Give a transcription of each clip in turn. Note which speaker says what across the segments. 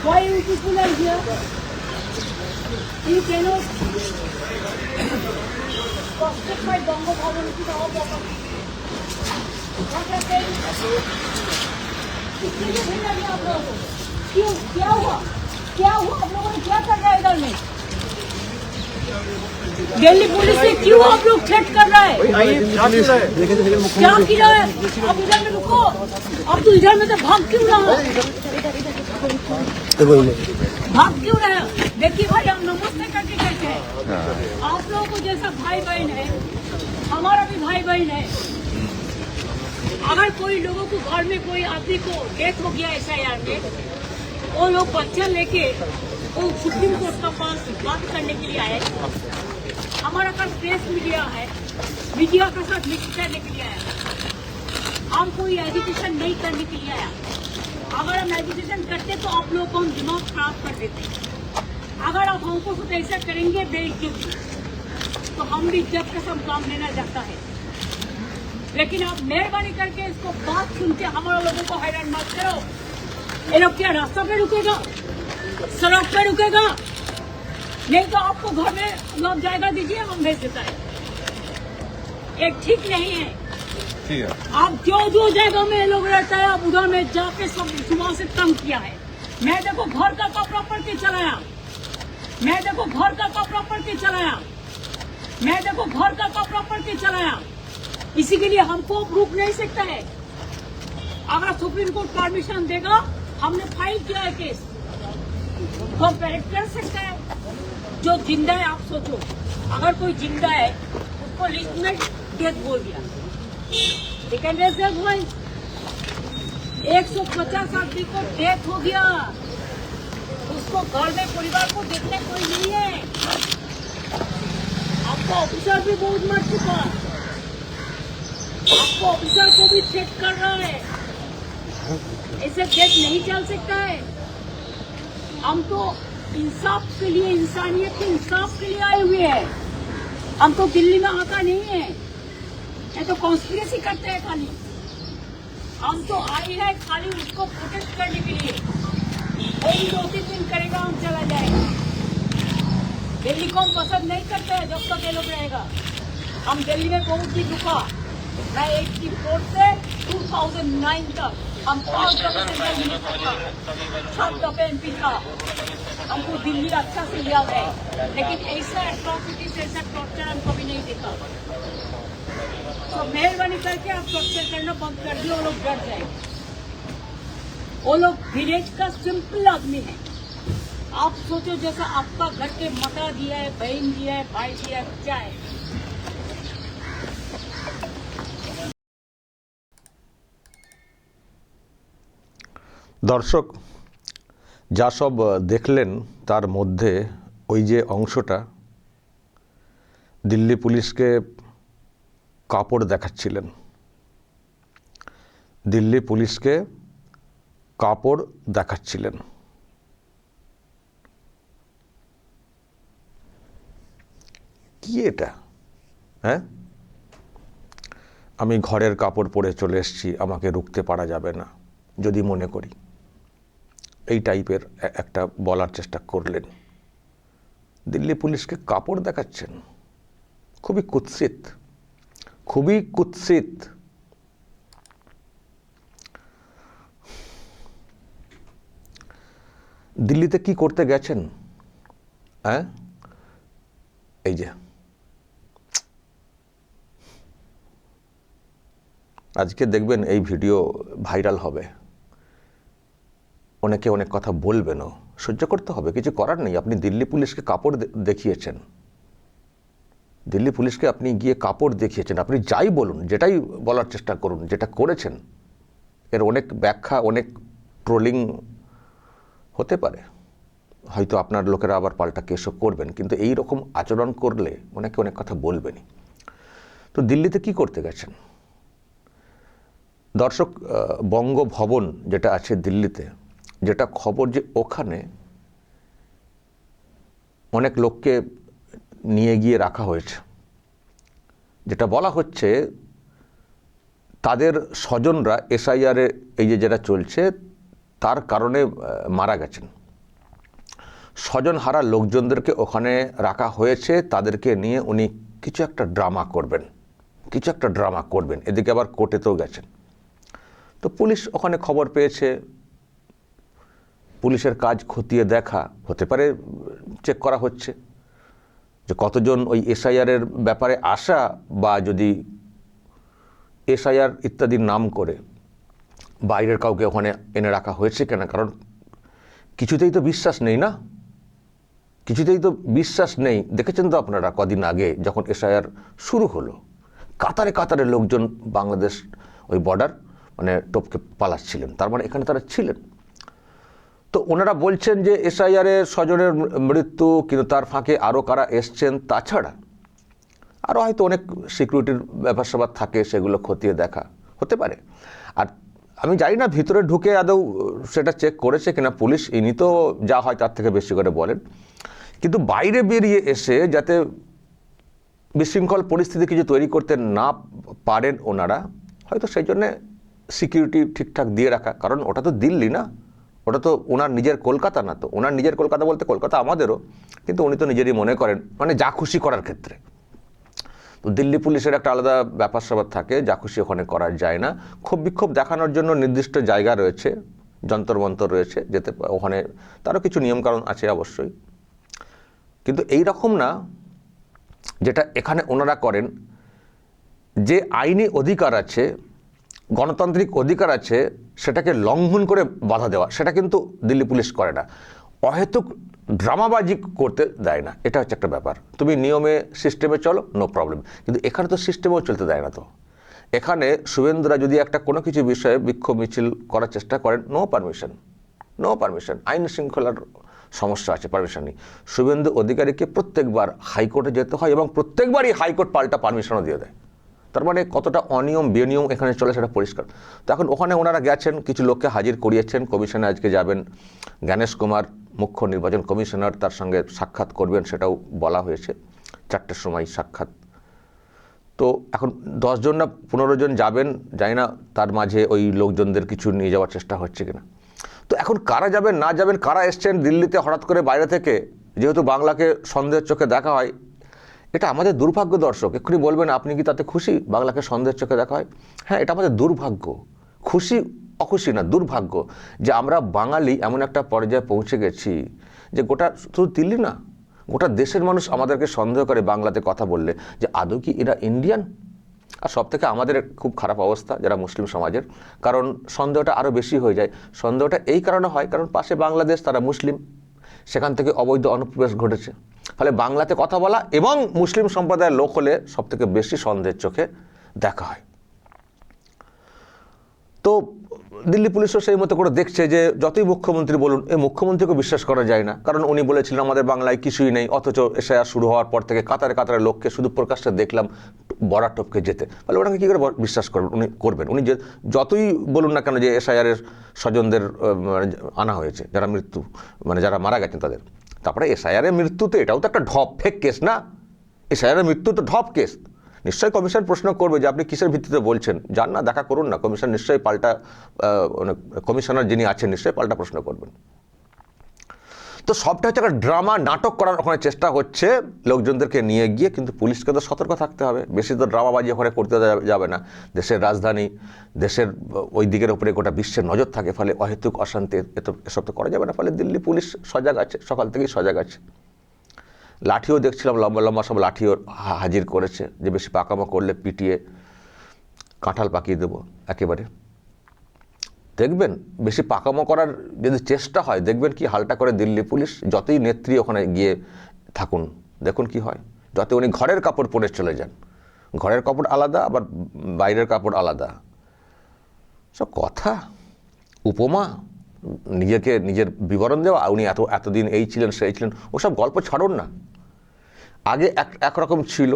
Speaker 1: Why you people are here? You cannot justify Bongo Bhavan to our property. What are they? क्यों क्या हुआ आप लोगों ने क्या कर रहा है इधर में? दिल्ली पुलिस से क्यों आप लोग थ्रेट कर रहा है? क्या किया है? आप इधर में रुको। आप तो इधर में से भाग क्यों रहा है? देखिए भाई, हम नमस्ते करके कहते हैं, आप लोगों को जैसा भाई बहन है, हमारा भी भाई बहन है। अगर कोई लोगों को घर में कोई आदमी को डेथ हो गया SIR में, वो लोग बच्चा लेके वो सुप्रीम कोर्ट का पास बात करने के लिए आए। हमारा पास प्रेस मीडिया है, मीडिया के साथ मिक्स करने के लिए आया। हम कोई एजुकेशन नहीं करने के लिए आया। अगर हम एजुकेशन करते तो आप लोगों को हम दिमाग खराब कर देते। अगर आप हमको कुछ ऐसा करेंगे बेइज्जती, तो हम भी इज्जत का सब काम लेना जाता है। लेकिन आप मेहरबानी करके इसको बात सुन के हमारे लोगों को हैरान मत करो। ये लोग क्या रास्ता पे रुकेगा, सड़क पे रुकेगा? नहीं तो आपको घर में लोग जाएगा दीजिए, हम भेज देता है। ये ठीक नहीं है। आप जो जगह में लोग रहता है, आप उधर में जाके सब सुबह से तंग किया है। मैं देखो घर का कपड़ा पड़ के चलाया, मैं देखो घर का कपड़ा पड़ के चलाया, मैं देखो घर का कपड़ा पड़ के चलाया। इसी के लिए हमको रुक नहीं सकता है। अगर सुप्रीम कोर्ट परमिशन देगा, हमने फाइल किया है केस, तो परेड कर सकता है। जो जिंदा है, आप सोचो, अगर कोई जिंदा है उसको लिस्ट में डेथ बोल दिया, 150 आदमी को डेथ हो गया, उसको घर में परिवार को देखने कोई नहीं है। आपका ऑफिसर भी बहुत मर चुका, आपको ऑफिसर को भी चेक कर रहा है। ऐसे देश नहीं चल सकता है। हम तो इंसाफ के लिए, इंसानियत के इंसाफ के लिए आए हुए हैं। हम तो दिल्ली में आता नहीं है, ये तो कॉन्स्पिरेसी करते हैं खाली। हम तो आए हैं खाली उसको प्रोटेक्ट करने के लिए। कोई 2-3 दिन करेगा, हम चला जाएगा। दिल्ली को हम पसंद नहीं करते हैं जब तक ये लोग रहेगा। हम दिल्ली में बहुत ही रुका। मैं 84 से 2009 तक हम 5 दफे MP था। हमको दिल्ली अच्छा से याद है, लेकिन ऐसा एट्रॉसिटी से ऐसा टॉर्चर हम कभी नहीं देखा। तो मेहरबानी करके आप टॉर्चर करना बंद कर दिए, वो लोग डर जाएंगे। वो लोग विलेज का सिंपल आदमी है। आप सोचो, जैसा आपका घर के माता दिया है, बहन दिया है, भाई दिया है, बच्चा है।
Speaker 2: দর্শক, যা সব দেখলেন তার মধ্যে ওই যে অংশটা, দিল্লি পুলিশকে কাপড় দেখাচ্ছিলেন, দিল্লি পুলিশকে কাপড় দেখাচ্ছিলেন। কি এটা? হ্যাঁ, আমি ঘরের কাপড় পরে চলে এসেছি, আমাকে রুখতে পারা যাবে না যদি মনে করি, এই টাইপের একটা বলার চেষ্টা করলেন। দিল্লি পুলিশকে কাপড় দেখাচ্ছেন, খুবই কুৎসিত, খুবই কুৎসিত। দিল্লিতে কি করতে গেছেন? হ্যাঁ, এই যে আজকে দেখবেন এই ভিডিও ভাইরাল হবে, অনেকে অনেক কথা বলবেনও, সহ্য করতে হবে, কিছু করার নেই। আপনি দিল্লি পুলিশকে কাপড় দেখিয়েছেন, দিল্লি পুলিশকে আপনি গিয়ে কাপড় দেখিয়েছেন। আপনি যাই বলুন, যেটাই বলার চেষ্টা করুন, যেটা করেছেন, এর অনেক ব্যাখ্যা, অনেক ট্রোলিং হতে পারে, হয়তো আপনার লোকেরা আবার পাল্টা কেসও করবেন, কিন্তু এই রকম আচরণ করলে অনেকে অনেক কথা বলবেনই। তো দিল্লিতে কি করতে গেছেন দর্শক? বঙ্গভবন যেটা আছে দিল্লিতে, যেটা খবর যে ওখানে অনেক লোককে নিয়ে গিয়ে রাখা হয়েছে, যেটা বলা হচ্ছে তাদের স্বজনরা SIR এই যে যেটা চলছে তার কারণে মারা গেছেন। স্বজনহারা লোকজনদেরকে ওখানে রাখা হয়েছে, তাদেরকে নিয়ে উনি কিছু একটা ড্রামা করবেন, এদিকে আবার কোর্টেতেও গেছেন। তো পুলিশ ওখানে খবর পেয়েছে, পুলিশের কাজ খতিয়ে দেখা, হতে পারে চেক করা হচ্ছে যে কতজন ওই এসআইআরের ব্যাপারে আসা বা যদি এসআইআর ইত্যাদির নাম করে বাইরের কাউকে ওখানে এনে রাখা হয়েছে কেন। কারণ কিছুতেই তো বিশ্বাস নেই। দেখেছেন তো আপনারা কদিন আগে যখন এসআইআর শুরু হলো, কাতারে কাতারে লোকজন বাংলাদেশ ওই বর্ডার মানে টপকে পালাচ্ছিলেন, তার মানে এখানে তারা ছিলেন। তো ওনারা বলছেন যে এসআইআরে স্বজনের মৃত্যু, কিন্তু তার ফাঁকে আরও কারা এসছেন, তাছাড়া আরও হয়তো অনেক সিকিউরিটির ব্যাপার স্যাপার থাকে, সেগুলো খতিয়ে দেখা হতে পারে। আর আমি জানি না ভিতরে ঢুকে আদৌ সেটা চেক করেছে কিনা পুলিশ, ইনি তো যা হয় তার থেকে বেশি করে বলেন। কিন্তু বাইরে বেরিয়ে এসে যাতে বিশৃঙ্খল পরিস্থিতি কিছু তৈরি করতে না পারেন ওনারা, হয়তো সেই জন্যে সিকিউরিটি ঠিকঠাক দিয়ে রাখা। কারণ ওটা তো দিল্লি না, ওটা তো ওনার নিজের কলকাতা না। তো ওনার নিজের কলকাতা বলতে কলকাতা আমাদেরও, কিন্তু উনি তো নিজেরই মনে করেন মানে যা খুশি করার ক্ষেত্রে। তো দিল্লি পুলিশের একটা আলাদা ব্যাপার স্যাপার থাকে, যা খুশি ওখানে করা যায় না। ক্ষোভ বিক্ষোভ দেখানোর জন্য নির্দিষ্ট জায়গা রয়েছে, যন্তর মন্তর রয়েছে, যেতে ওখানে তারও কিছু নিয়মকানুন আছে অবশ্যই। কিন্তু এই রকম না যেটা এখানে ওনারা করেন, যে আইনি অধিকার আছে, গণতান্ত্রিক অধিকার আছে, সেটাকে লঙ্ঘন করে বাধা দেওয়া, সেটা কিন্তু দিল্লি পুলিশ করে না। অহেতুক ড্রামাবাজি করতে দেয় না, এটা হচ্ছে একটা ব্যাপার। তুমি নিয়মে সিস্টেমে চলো, নো প্রবলেম। কিন্তু এখানে তো সিস্টেমেও চলতে দেয় না। তো এখানে শুভেন্দুরা যদি একটা কোনো কিছু বিষয়ে বিক্ষোভ মিছিল করার চেষ্টা করেন, নো পারমিশন। আইন শৃঙ্খলার সমস্যা আছে, পারমিশন নেই। শুভেন্দু অধিকারীকে প্রত্যেকবার হাইকোর্টে যেতে হয় এবং প্রত্যেকবারই হাইকোর্ট পাল্টা পারমিশনও দিয়ে দেয়। তার মানে কতটা অনিয়ম বেনিয়ম এখানে চলে সেটা পরিষ্কার। তো এখন ওখানে ওনারা গেছেন, কিছু লোককে হাজির করিয়েছেন, কমিশনে আজকে যাবেন জ্ঞানেশ কুমার, মুখ্য নির্বাচন কমিশনার, তার সঙ্গে সাক্ষাৎ করবেন, সেটাও বলা হয়েছে 4টের সময় সাক্ষাৎ। তো এখন 10 জন না 15 জন যাবেন, জানি না তার মাঝে ওই লোকজনদের কিছু নিয়ে যাওয়ার চেষ্টা হচ্ছে কিনা। তো এখন কারা যাবেন না যাবেন, কারা এসছেন দিল্লিতে হঠাৎ করে বাইরে থেকে, যেহেতু বাংলাকে সন্দেহের চোখে দেখা হয়, এটা আমাদের দুর্ভাগ্য। দর্শক এক্ষুনি বলবেন আপনি কি তাতে খুশি বাংলাকে সন্দেহের চোখে দেখা হয়? হ্যাঁ, এটা আমাদের দুর্ভাগ্য, খুশি অখুশি না, দুর্ভাগ্য যে আমরা বাঙালি এমন একটা পর্যায়ে পৌঁছে গেছি যে গোটা শুধু দিল্লি না, গোটা দেশের মানুষ আমাদেরকে সন্দেহ করে বাংলাতে কথা বললে যে আদৌ কি এরা ইন্ডিয়ান। আর সব থেকে আমাদের খুব খারাপ অবস্থা যারা মুসলিম সমাজের, কারণ সন্দেহটা আরও বেশি হয়ে যায়। সন্দেহটা এই কারণে হয় কারণ পাশে বাংলাদেশ, তারা মুসলিম, সেখান থেকে অবৈধ অনুপ্রবেশ ঘটেছে। ফলে বাংলাতে কথা বলা এবং মুসলিম সম্প্রদায়ের লোক হলে সব থেকে বেশি সন্দেহের চোখে দেখা হয়। তো দিল্লি পুলিশও সেই মতো করে দেখছে যে যতই মুখ্যমন্ত্রী বলুন, এই মুখ্যমন্ত্রীকে বিশ্বাস করা যায় না। কারণ উনি বলেছিলেন আমাদের বাংলায় কিছুই নেই, অথচ এসআইআর শুরু হওয়ার পর থেকে কাতারে কাতারে লোককে শুধু প্রকাশ্যে দেখলাম বর্ডার টপকে যেতে। ফলে ওনাকে কী করে বিশ্বাস করবেন? উনি যে যতই বলুন না কেন যে এসআইআরের স্বজনদের আনা হয়েছে, যারা যারা মারা গেছেন তাদের। তারপরে এসআইআরের মৃত্যুতে এটাও তো একটা ফেক কেস না? এসআইআরের মৃত্যু তো কেস। নিশ্চয়ই কমিশন প্রশ্ন করবে যে আপনি কিসের ভিত্তিতে বলছেন, যান না দেখা করুন না, কমিশন নিশ্চয়ই পাল্টা, কমিশনার যিনি আছেন নিশ্চয়ই পাল্টা প্রশ্ন করবেন। তো সবটা হচ্ছে একটা ড্রামা, নাটক করার ওখানে চেষ্টা হচ্ছে লোকজনদেরকে নিয়ে গিয়ে। কিন্তু পুলিশকে তো সতর্ক থাকতে হবে, বেশি তো ড্রামাবাজি ওখানে করতে যাবে না। দেশের রাজধানী, দেশের ওই দিকের উপরে গোটা বিশ্বের নজর থাকে, ফলে অহেতুক অশান্তি এসব তো করা যাবে না। ফলে দিল্লি পুলিশ সজাগ আছে, সকাল থেকেই সজাগ আছে। লাঠিও দেখছিলাম, লম্বা লম্বা সব লাঠিও হাজির করেছে, যে বেশি পাকামো করলে পিটিয়ে কাঁঠাল পাকিয়ে দেবো একেবারে। দেখবেন বেশি পাকামো করার যদি চেষ্টা হয়, দেখবেন কি হালটা করে দিল্লি পুলিশ। যতই নেত্রী ওখানে গিয়ে থাকুন, দেখুন কি হয়। যত উনি ঘরের কাপড় পরে চলে যান, ঘরের কাপড় আলাদা, আবার বাইরের কাপড় আলাদা, সব কথা, উপমা, নিজের বিবরণ দেওয়া। উনি এতদিন এই ছিলেন সেই ছিলেন, ওসব গল্প ছাড়ুন না। আগে একরকম ছিল,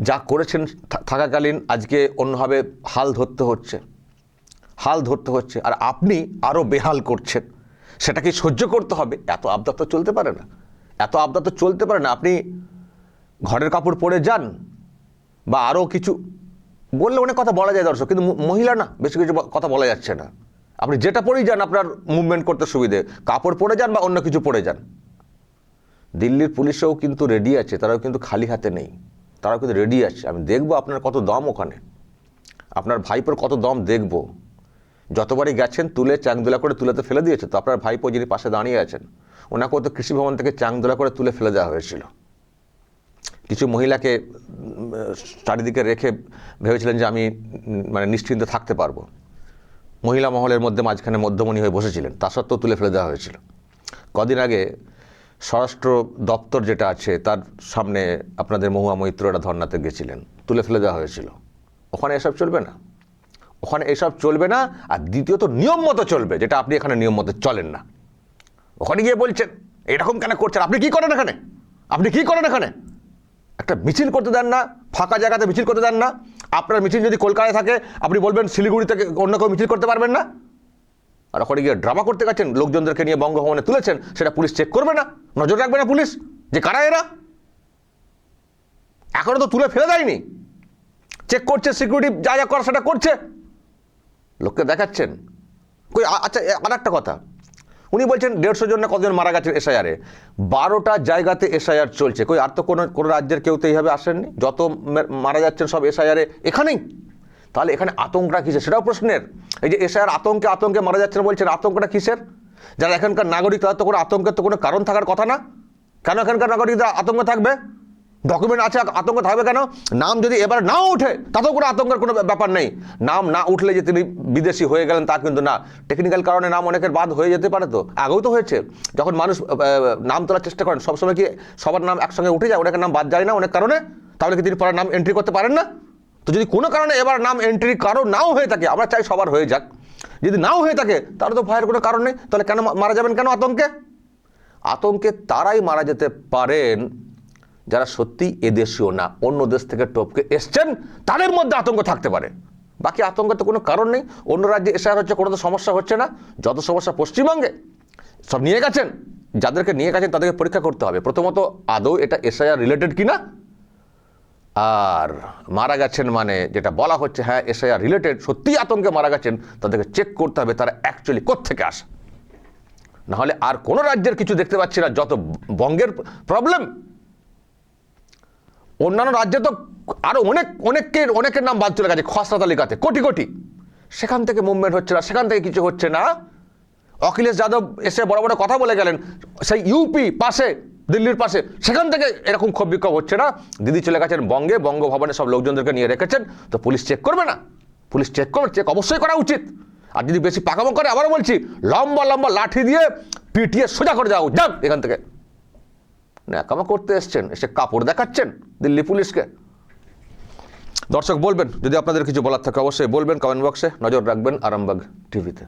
Speaker 2: যা করেছেন থাকাকালীন আজকে অন্যভাবে হাল ধরতে হচ্ছে, আর আপনি আরও বেহাল করছেন। সেটাকে সহ্য করতে হবে। এত আবদার তো চলতে পারে না। আপনি ঘরের কাপড় পরে যান বা আরও কিছু বললে অনেক কথা বলা যায় দর্শক, কিন্তু মহিলা না, বেশি কিছু কথা বলা যাচ্ছে না। আপনি যেটা পরেই যান আপনার মুভমেন্ট করতে সুবিধে, কাপড় পরে যান বা অন্য কিছু পরে যান। দিল্লির পুলিশও কিন্তু রেডি আছে, তারাও কিন্তু খালি হাতে নেই, তারাও কিন্তু রেডি আছে। আমি দেখবো আপনার কত দম ওখানে, আপনার ভাইপোর কত দম দেখবো। যতবারই গেছেন তুলে চাংদোলা করে তুলেতে ফেলে দিয়েছে তো আপনার ভাইপো যিনি পাশে দাঁড়িয়ে আছেন, ওনাকেও তো কৃষি ভবন থেকে চাংদোলা করে তুলে ফেলে দেওয়া হয়েছিল। কিছু মহিলাকে চারিদিকে রেখে ভেবেছিলেন যে আমি মানে নিশ্চিন্তে থাকতে পারবো, মহিলা মহলের মধ্যে মাঝখানে মধ্যমণি হয়ে বসেছিলেন, তা সত্ত্বেও তুলে ফেলে দেওয়া হয়েছিল। কদিন আগে স্বরাষ্ট্র দপ্তর যেটা আছে তার সামনে আপনাদের মহুয়া মৈত্ররা ধর্নাতে গেছিলেন, তুলে ফেলে দেওয়া হয়েছিল। ওখানে এসব চলবে না, ওখানে এসব চলবে না। আর দ্বিতীয়ত নিয়ম মতো চলবে, যেটা আপনি এখানে নিয়ম মতো চলেন না। ওখানে গিয়ে বলছেন এরকম কেন করছেন, আপনি কি করেন এখানে, আপনি কি করেন এখানে? একটা মিছিল করতে দেন না, ফাঁকা জায়গাতে মিছিল করতে দেন না। আপনার মিছিল যদি কলকাতায় থাকে আপনি বলবেন শিলিগুড়ি থেকে অন্য কেউ মিছিল করতে পারবেন না। আর ওখানে গিয়ে ড্রামা করতে গেছেন, লোকজনদেরকে নিয়ে বঙ্গভবনে তুলেছেন, সেটা পুলিশ চেক করবে না, নজর রাখবে না পুলিশ যে কারা এরা? এখনো তো তুলে ফেলে দেয়নি, চেক করছে, সিকিউরিটি যা যা করা সেটা করছে, লোককে দেখাচ্ছেন। কই আচ্ছা আর একটা কথা, উনি বলছেন 150 জন না কতজন মারা গেছেন এসআইআরে, 12টা জায়গাতে এসআইআর চলছে। কই আর তো কোনো রাজ্যের কেউ তো এইভাবে আসেননি, যত মারা যাচ্ছেন সব এসআইআরে এখানেই। তাহলে এখানে আতঙ্কটা কিসের সেটাও প্রশ্নের। এই যে এসআইআর আতঙ্কে মারা যাচ্ছেন বলছেন, আতঙ্কটা কিসের? যারা এখানকার নাগরিক তাদের তো কোনো আতঙ্কের তো কোনো কারণ থাকার কথা না। কেন এখানকার নাগরিকরা আতঙ্ক থাকবে? ডকুমেন্ট আছে, আতঙ্ক থাকবে কেন? নাম যদি এবার নাও উঠে তাতেও কোনো আতঙ্কের কোনো ব্যাপার নেই। নাম না উঠলে যে তিনি বিদেশি হয়ে গেলেন তা কিন্তু না, টেকনিক্যাল কারণে নাম অনেকের বাদ হয়ে যেতে পারে। তো আগেও তো হয়েছে, যখন মানুষ নাম তোলার চেষ্টা করেন সবসময় কি সবার নাম একসঙ্গে উঠে যায়, অনেকের নাম বাদ যায় না অনেক কারণে? তাহলে কি তিনি পরে নাম এন্ট্রি করতে পারেন না? তো যদি কোনো কারণে এবার নাম এন্ট্রি কারো নাও হয়ে থাকে, আমরা চাই সবার হয়ে যাক, যদি নাও হয়ে থাকে তাহলে তো ভয়ের কোনো কারণ নেই। তাহলে কেন মারা যাবেন কেন আতঙ্কে? আতঙ্কে তারাই মারা যেতে পারেন যারা সত্যি এদেশীয় না, অন্য দেশ থেকে টপকে এসছেন, তাদের মধ্যে আতঙ্ক থাকতে পারে। বাকি আতঙ্কের তো কোনো কারণ নেই। অন্য রাজ্যে এসআইআর হচ্ছে, কোনো তো সমস্যা হচ্ছে না। যত সমস্যা পশ্চিমবঙ্গে, সব নিয়ে গেছেন, যাদেরকে নিয়ে গেছেন তাদেরকে পরীক্ষা করতে হবে প্রথমত আদৌ এটা এসআইআর রিলেটেড কিনা, আর মারা গেছেন মানে যেটা বলা হচ্ছে হ্যাঁ এসআইআর রিলেটেড, সত্যিই আতঙ্কে মারা গেছেন, তাদেরকে চেক করতে হবে তারা অ্যাকচুয়ালি কোত্থেকে আসে। নাহলে আর কোনো রাজ্যের কিছু দেখতে পাচ্ছি না, যত বঙ্গের প্রবলেম। অন্যান্য রাজ্যে তো আরো অনেকের নাম বাদ চলে গেছে খসড়া তালিকাতে, কোটি কোটি, সেখান থেকে মুভমেন্ট হচ্ছে না, সেখান থেকে কিছু হচ্ছে না। অখিলেশ যাদব এসে বড় বড় কথা বলে গেলেন, সেই ইউপি পাশে, দিল্লির পাশে, সেখান থেকে এরকম ক্ষোভ বিক্ষোভ হচ্ছে না। দিদি চলে গেছেন বঙ্গে, বঙ্গভবনে সব লোকজনদেরকে নিয়ে রেখেছেন, তো পুলিশ চেক করবে না? পুলিশ চেক করবে, চেক অবশ্যই করা উচিত। আর যদি বেশি পাকামো করে, আবারও বলছি, লম্বা লম্বা লাঠি দিয়ে পিটিয়ে সোজা করে যাও, যান এখান থেকে। ন্যাকামো করতে এসছেন, এসে কাপড় দেখাচ্ছেন দিল্লি পুলিশকে। দর্শক বলবেন, যদি আপনাদের কিছু বলার থাকে অবশ্যই বলবেন কমেন্ট বক্সে। নজর রাখবেন আরামবাগ টিভিতে।